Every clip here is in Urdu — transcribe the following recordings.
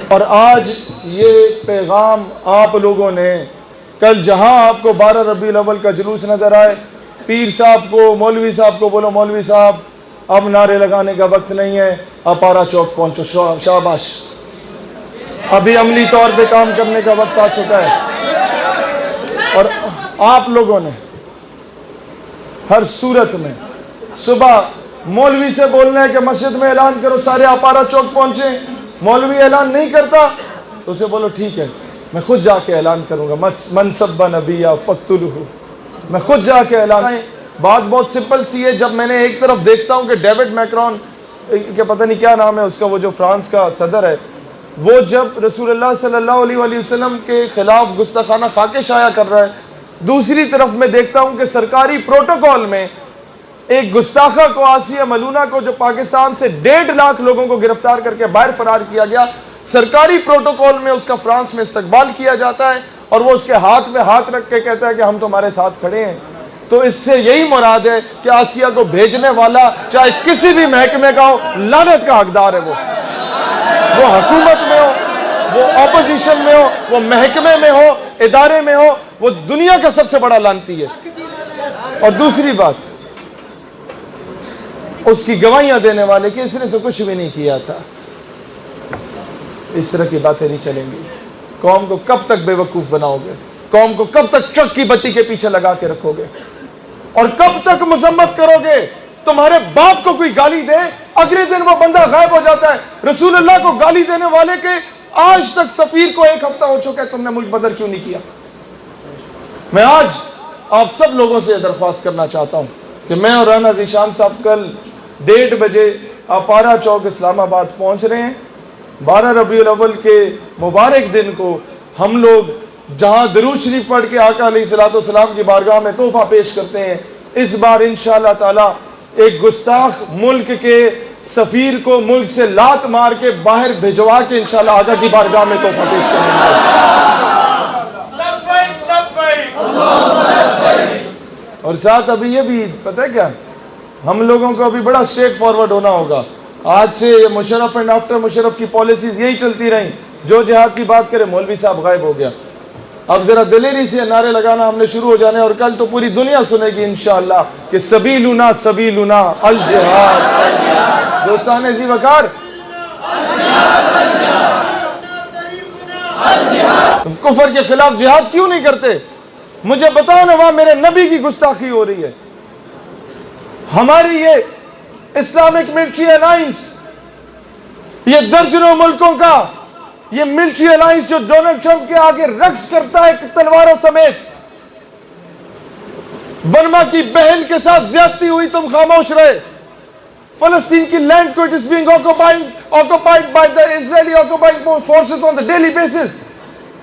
اور آج یہ پیغام آپ لوگوں نے کل جہاں آپ کو 12 ربیع الاول کا جلوس نظر آئے، پیر صاحب کو، مولوی صاحب کو بولو مولوی صاحب اب نعرے لگانے کا وقت نہیں ہے، اپارا چوک پہنچو، شاباش، ابھی عملی طور پہ کام کرنے کا وقت آ چکا ہے۔ اور آپ لوگوں نے ہر صورت میں صبح مولوی سے بولنا ہے کہ مسجد میں اعلان کرو، سارے اپارا چوک پہنچیں، مولوی اعلان نہیں کرتا تو اسے بولو ٹھیک ہے میں خود جا کے اعلان کروں گا، من سب نبی فاقتلوہ، میں خود جا کے اعلان۔ بات بہت سمپل سی ہے، جب میں نے ایک طرف دیکھتا ہوں کہ ڈیوڈ میکرون کہ پتہ نہیں کیا نام ہے اس کا، وہ جو فرانس کا صدر ہے، وہ جب رسول اللہ صلی اللہ علیہ وآلہ وسلم کے خلاف گستاخانہ خاکے شائع کر رہا ہے، دوسری طرف میں دیکھتا ہوں کہ سرکاری پروٹوکول میں ایک گستاخہ کو، آسیہ ملونہ کو، جو پاکستان سے 1.5 لاکھ لوگوں کو گرفتار کر کے باہر فرار کیا گیا، سرکاری پروٹوکول میں اس کا فرانس میں استقبال کیا جاتا ہے اور وہ اس کے ہاتھ میں ہاتھ رکھ کے کہتا ہے کہ ہم تمہارے ساتھ کھڑے ہیں۔ تو اس سے یہی مراد ہے کہ آسیہ کو بھیجنے والا چاہے کسی بھی محکمے کا ہو، لعنت کا حقدار ہے، وہ حکومت میں ہو، وہ اپوزیشن میں ہو، وہ محکمے میں ہو، ادارے میں ہو، وہ دنیا کا سب سے بڑا لعنتی ہے۔ اور دوسری بات، اس کی گواہیاں دینے والے کہ اس نے تو کچھ بھی نہیں کیا تھا، اس طرح کی باتیں نہیں چلیں گی۔ قوم کو کب تک بے وقوف بناؤ گے؟ قوم کو کب تک ٹرک کی بتی کے پیچھے لگا کے رکھو گے؟ اور کب تک مذمت کرو گے؟ تمہارے باپ کو کوئی گالی دے، اگلے دن وہ بندہ غائب ہو جاتا ہے۔ رسول اللہ کو گالی دینے والے کے آج تک سفیر کو 1 ہفتہ ہو چکا ہے، تم نے ملک بدر کیوں نہیں کیا؟ میں آج آپ سب لوگوں سے درخواست کرنا چاہتا ہوں کہ میں اور رانا ذیشان صاحب کل 1:30 بجے اپارا چوک اسلام آباد پہنچ رہے ہیں۔ 12 ربیع الاول کے مبارک دن کو ہم لوگ جہاں درود شریف پڑھ کے آقا علیہ الصلوۃ والسلام کی بارگاہ میں تحفہ پیش کرتے ہیں، اس بار انشاءاللہ تعالی ایک گستاخ ملک کے سفیر کو ملک سے لات مار کے باہر بھجوا کے انشاءاللہ آقا کی بارگاہ میں تحفہ پیش کریں گے۔ اور ساتھ ابھی یہ بھی پتہ ہے کیا، ہم لوگوں کو ابھی بڑا اسٹریٹ فارورڈ ہونا ہوگا۔ آج سے مشرف اینڈ آفٹر مشرف کی پالیسیز یہی چلتی رہیں، جو جہاد کی بات کرے مولوی صاحب غائب ہو گیا۔ اب ذرا دلیری سے نعرے لگانا ہم نے شروع ہو جانے، اور کل تو پوری دنیا سنے گی انشاءاللہ کہ سبیلنا سبیلنا الجہاد۔ دوستان عزیز وقار، تم کفر کے خلاف جہاد کیوں نہیں کرتے؟ مجھے بتاؤ نا، وہاں میرے نبی کی گستاخی ہو رہی ہے۔ ہماری یہ اسلامک ملٹری الائنس، یہ درجنوں ملکوں کا یہ ملٹری الائنس جو ڈونلڈ ٹرمپ کے آگے رقص کرتا ہے تلواروں سمیت، برما کی بہن کے ساتھ زیادتی ہوئی تم خاموش رہے، فلسطین کی لینڈ کو it is being occupied by the Israeli occupying forces on the daily basis.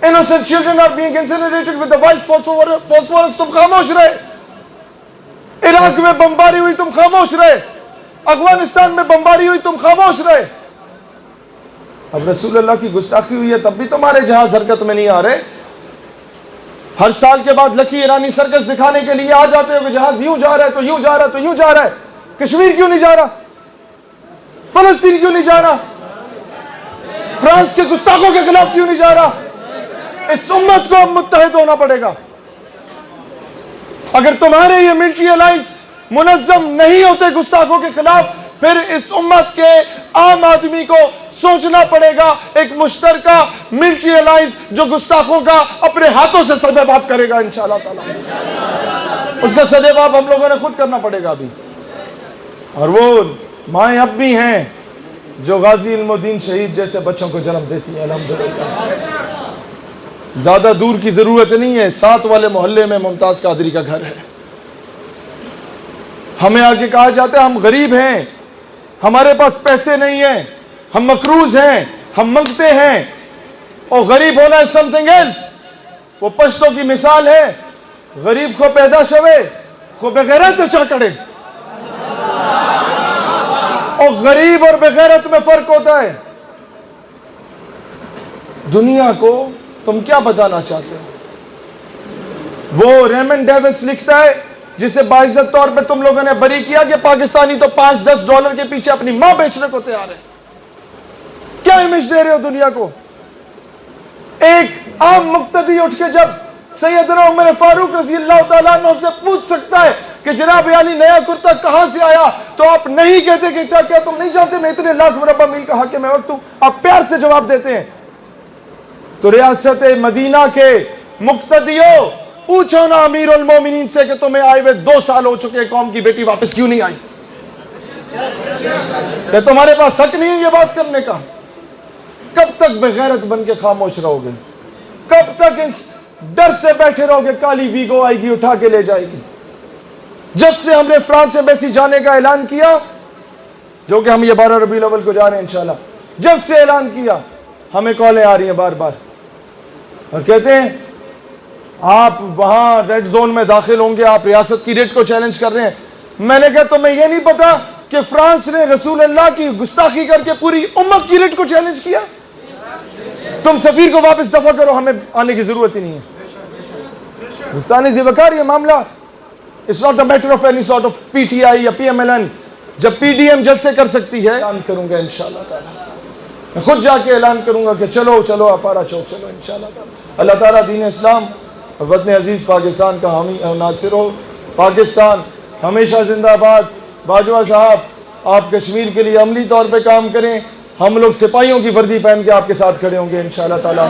Innocent children are being incinerated with the white phosphorus، تم خاموش رہے۔ عراق میں بمباری ہوئی، تم خاموش رہے۔ افغانستان میں بمباری ہوئی، تم خاموش رہے۔ اب رسول اللہ کی گستاخی ہوئی ہے تب بھی تمہارے جہاز حرکت میں نہیں آ رہے۔ ہر سال کے بعد لکی ایرانی سرکس دکھانے کے لیے آ جاتے ہو کہ جہاز یوں جا رہا ہے تو یوں جا رہا ہے تو یوں جا رہا ہے۔ کشمیر کیوں نہیں جا رہا؟ فلسطین کیوں نہیں جا رہا؟ فرانس کے گستاخوں کے خلاف کیوں نہیں جا رہا؟ اس امت کو اب متحد ہونا پڑے گا۔ اگر تمہارے یہ ملٹری الائنس منظم نہیں ہوتے گستاخوں کے خلاف، پھر اس امت کے عام آدمی کو سوچنا پڑے گا ایک مشترکہ ملٹری الائنس جو گستاخوں کا اپنے ہاتھوں سے سدباب کرے گا انشاءاللہ تعالی۔ اس کا سدباب ہم لوگوں نے خود کرنا پڑے گا ابھی۔ اور وہ مائیں اب بھی ہیں جو غازی علم الدین شہید جیسے بچوں کو جنم دیتی ہیں الحمدللہ۔ زیادہ دور کی ضرورت نہیں ہے، 7 والے محلے میں ممتاز قادری کا گھر ہے۔ ہمیں آگے کہا جاتا ہے ہم غریب ہیں، ہمارے پاس پیسے نہیں ہیں، ہم مقروض ہیں، ہم منگتے ہیں، اور غریب ہونا ہے سم تھنگ ایلس۔ وہ پشتوں کی مثال ہے، غریب کو پیدا شوے کو بغیرت اچھا کڑے۔ اور غریب اور بغیرت میں فرق ہوتا ہے۔ دنیا کو تم کیا بتانا چاہتے ہو؟ وہ ریمن ڈیوس لکھتا ہے جسے باعزت طور پہ تم لوگوں نے بری کیا کہ پاکستانی تو $5-10 کے پیچھے اپنی ماں بیچنے کو تیار ہے۔ کیا امیج دے رہے ہو دنیا کو؟ ایک عام مقتدی اٹھ کے جب سیدنا عمر فاروق رضی اللہ تعالیٰ عنہ سے پوچھ سکتا ہے کہ جناب علی نیا کرتا کہاں سے آیا، تو آپ نہیں کہتے کہ کیا تم نہیں جانتے میں اتنے لاکھ مربع میل کا حاکم ہے وقت ہوں، آپ پیار سے جواب دیتے ہیں۔ تو ریاست مدینہ کے مقتدیوں، پوچھو نا امیر المومنین سے کہ تمہیں آئے ہوئے 2 سال ہو چکے، قوم کی بیٹی واپس کیوں نہیں آئی؟ کہ تمہارے پاس حق نہیں ہے یہ بات کرنے کا؟ کب تک بغیرت بن کے خاموش رہو گے؟ کب تک اس ڈر سے بیٹھے رہو گے کالی ویگو آئے گی اٹھا کے لے جائے گی؟ جب سے ہم نے فرانس ایمبیسی جانے کا اعلان کیا، جو کہ ہم یہ 12 ربیع الاول کو جا رہے ہیں انشاءاللہ، جب سے اعلان کیا ہمیں کالیں آ رہی ہیں بار بار اور کہتے ہیں آپ وہاں ریڈ زون میں داخل ہوں گے، آپ ریاست کی ریٹ کو چیلنج کر رہے ہیں۔ میں نے کہا تمہیں یہ نہیں پتا کہ فرانس نے رسول اللہ کی گستاخی کر کے پوری امت کی ریٹ کو چیلنج کیا؟ تم سفیر کو واپس دفع کرو، ہمیں آنے کی ضرورت ہی نہیں ہے۔ گستاخی ذی وقار یہ معاملہ it's not a matter of any sort of PTI یا PMLN۔ جب PDM جلسے کر سکتی ہے اعلان کروں گا انشاءاللہ تعالی، میں خود جا کے اعلان کروں گا کہ چلو اپارا چوک چلو انشاءاللہ تعالی۔ اللہ تعالیٰ دین اسلام اور وطن عزیز پاکستان کا حامی اور ناصر ہو۔ پاکستان ہمیشہ زندہ باد۔ باجوہ صاحب آپ کشمیر کے لیے عملی طور پہ کام کریں، ہم لوگ سپاہیوں کی وردی پہن کے آپ کے ساتھ کھڑے ہوں گے انشاءاللہ تعالی۔